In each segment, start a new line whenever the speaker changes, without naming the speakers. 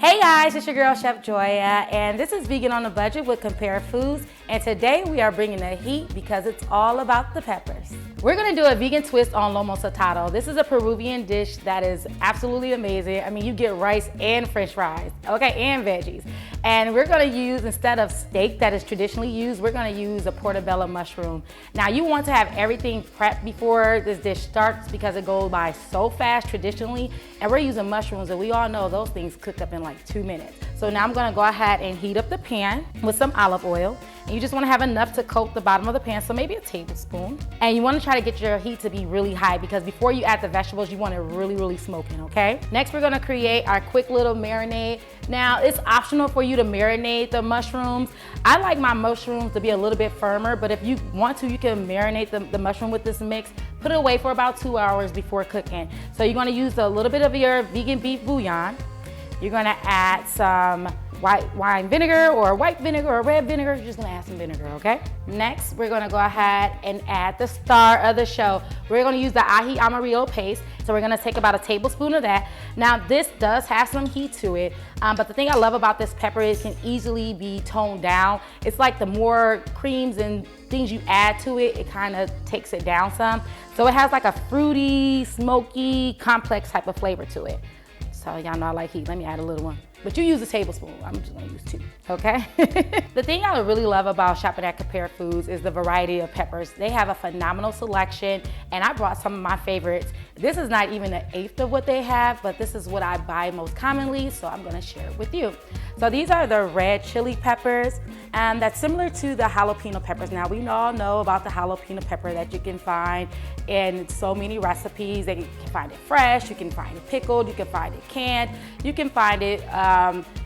Hey guys, it's your girl Chef Joya, and this is Vegan on a Budget with Compare Foods, and today we are bringing the heat because it's all about the peppers. We're gonna do a vegan twist on lomo saltado. This is a Peruvian dish that is absolutely amazing. I mean, you get rice and french fries, okay, and veggies. And we're gonna use, instead of steak that is traditionally used, we're gonna use a portobello mushroom. Now you want to have everything prepped before this dish starts because it goes by so fast traditionally, and we're using mushrooms, and we all know those things cook up in like 2 minutes. So now I'm gonna go ahead and heat up the pan with some olive oil. And you just wanna have enough to coat the bottom of the pan, so maybe a tablespoon. And you wanna try to get your heat to be really high because before you add the vegetables, you want it really smoking, okay? Next, we're gonna create our quick little marinade. Now, it's optional for you to marinate the mushrooms. I like my mushrooms to be a little bit firmer, but if you want to, you can marinate the mushroom with this mix. Put it away for about 2 hours before cooking. So you're gonna use a little bit of your vegan beef bouillon. You're gonna add some white wine vinegar or white vinegar or red vinegar. You're just gonna add some vinegar, okay? Next, we're gonna go ahead and add the star of the show. We're gonna use the ají amarillo paste. So we're gonna take about a tablespoon of that. Now this does have some heat to it, but the thing I love about this pepper is it can easily be toned down. It's like the more creams and things you add to it, it kind of takes it down some. So it has like a fruity, smoky, complex type of flavor to it. So y'all know I like heat. Let me add a little one. But you use a tablespoon. I'm just gonna use 2, okay? The thing I really love about shopping at Compare Foods is the variety of peppers. They have a phenomenal selection, and I brought some of my favorites. This is not even 1/8 of what they have, but this is what I buy most commonly, so I'm gonna share it with you. So these are the red chili peppers, and that's similar to the jalapeno peppers. Now we all know about the jalapeno pepper that you can find in so many recipes. You can find it fresh, you can find it pickled, you can find it canned, you can find it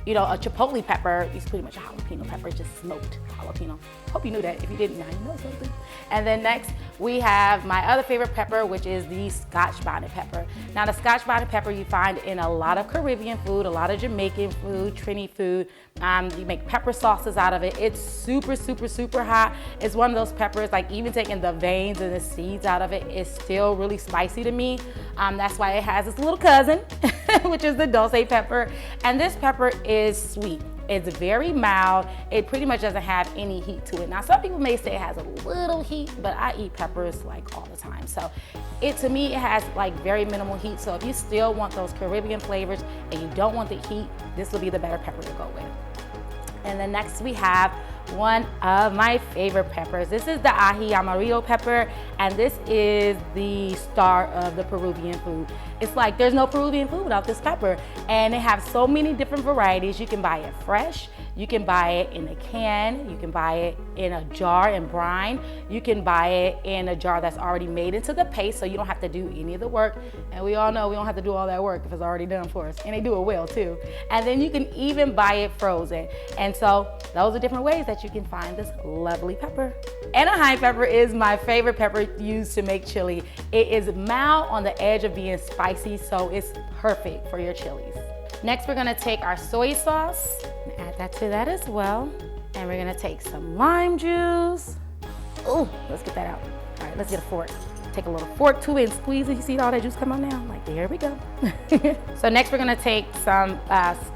you know, a chipotle pepper is pretty much a jalapeno pepper, just smoked jalapeno. Hope you knew that. If you didn't, now you know something. And then next, we have my other favorite pepper, which is the Scotch bonnet pepper. Now, the Scotch bonnet pepper you find in a lot of Caribbean food, a lot of Jamaican food, Trini food. You make pepper sauces out of it. It's super hot. It's one of those peppers, like even taking the veins and the seeds out of it, it's still really spicy to me. That's why it has its little cousin, which is the dulce pepper. And this pepper is sweet. It's very mild. It pretty much doesn't have any heat to it. Now, some people may say it has a little heat, but I eat peppers like all the time. So to me, it has like very minimal heat. So if you still want those Caribbean flavors and you don't want the heat, this will be the better pepper to go with. And then next we have one of my favorite peppers. This is the ají amarillo pepper, and this is the star of the Peruvian food. It's like there's no Peruvian food without this pepper, and it has so many different varieties. You can buy it fresh, you can buy it in a can, you can buy it in a jar in brine, you can buy it in a jar that's already made into the paste, so you don't have to do any of the work. And we all know we don't have to do all that work if it's already done for us, and they do it well too. And then you can even buy it frozen. And so those are different ways that you can find this lovely pepper. Anaheim pepper is my favorite pepper used to make chili. It is mild on the edge of being spicy, so it's perfect for your chilies. Next, we're gonna take our soy sauce and add that to that as well. And we're gonna take some lime juice. Oh, let's get that out. All right, let's get a fork. Take a little fork to it and squeeze it. You see all that juice come out now? Like, there we go. So next, we're gonna take some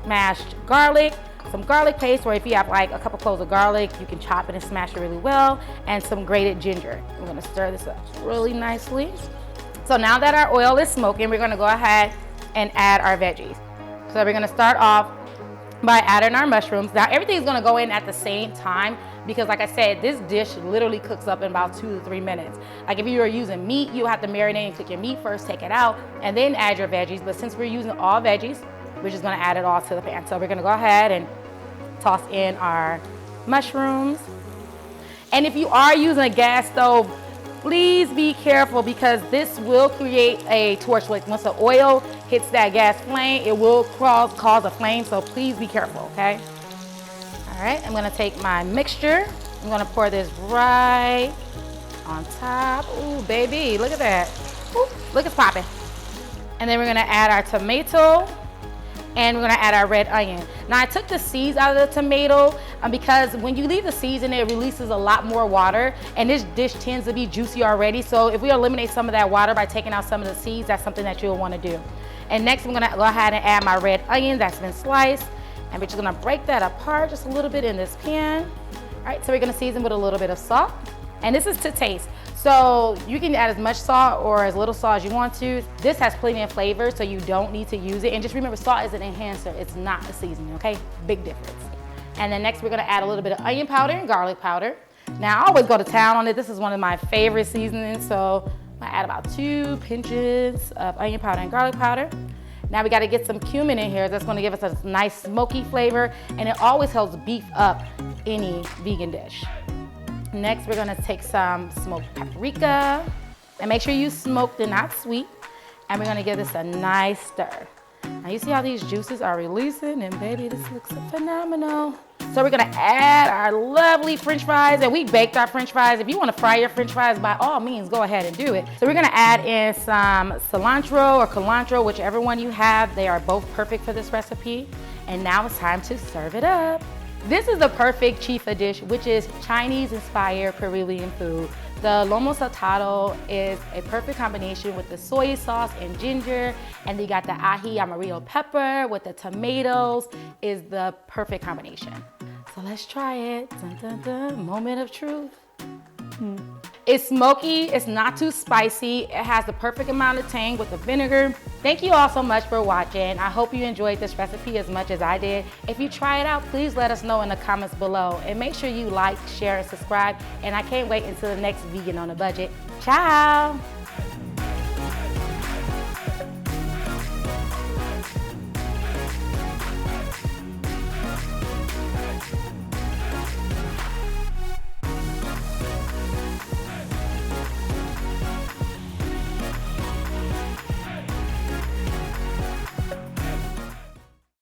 smashed garlic, some garlic paste, or if you have like a couple cloves of garlic, you can chop it and smash it really well, and some grated ginger. We're gonna stir this up really nicely. So now that our oil is smoking, we're gonna go ahead and add our veggies. So we're gonna start off by adding our mushrooms. Now everything's gonna go in at the same time because like I said, this dish literally cooks up in about 2 to 3 minutes. Like if you were using meat, you have to marinate and cook your meat first, take it out, and then add your veggies. But since we're using all veggies, we're just gonna add it all to the pan. So we're gonna go ahead and toss in our mushrooms. And if you are using a gas stove, please be careful because this will create a torch. Like once the oil hits that gas flame, it will cause a flame, so please be careful, okay? All right, I'm gonna take my mixture. I'm gonna pour this right on top. Ooh, baby, look at that. Ooh, look, it's popping. And then we're gonna add our tomato, and we're gonna add our red onion. Now I took the seeds out of the tomato because when you leave the seeds in it, it releases a lot more water, and this dish tends to be juicy already. So if we eliminate some of that water by taking out some of the seeds, that's something that you'll wanna do. And next I'm gonna go ahead and add my red onion that's been sliced. And we're just gonna break that apart just a little bit in this pan. All right, so we're gonna season with a little bit of salt. And this is to taste. So you can add as much salt or as little salt as you want to. This has plenty of flavor, so you don't need to use it. And just remember, salt is an enhancer. It's not a seasoning, okay? Big difference. And then next we're gonna add a little bit of onion powder and garlic powder. Now I always go to town on it. This is one of my favorite seasonings. So I'm gonna add about 2 pinches of onion powder and garlic powder. Now we gotta get some cumin in here. That's gonna give us a nice smoky flavor, and it always helps beef up any vegan dish. Next, we're gonna take some smoked paprika, and make sure you smoked and not sweet. And we're gonna give this a nice stir. Now you see how these juices are releasing, and baby, this looks phenomenal. So we're gonna add our lovely French fries, and we baked our French fries. If you wanna fry your French fries, by all means, go ahead and do it. So we're gonna add in some cilantro or culantro, whichever one you have. They are both perfect for this recipe. And now it's time to serve it up. This is the perfect chifa dish, which is Chinese-inspired Peruvian food. The lomo saltado is a perfect combination with the soy sauce and ginger, and you got the ají amarillo pepper with the tomatoes is the perfect combination. So let's try it. Dun, dun, dun. Moment of truth. It's smoky, it's not too spicy. It has the perfect amount of tang with the vinegar. Thank you all so much for watching. I hope you enjoyed this recipe as much as I did. If you try it out, please let us know in the comments below. And make sure you like, share, and subscribe. And I can't wait until the next Vegan on a Budget. Ciao!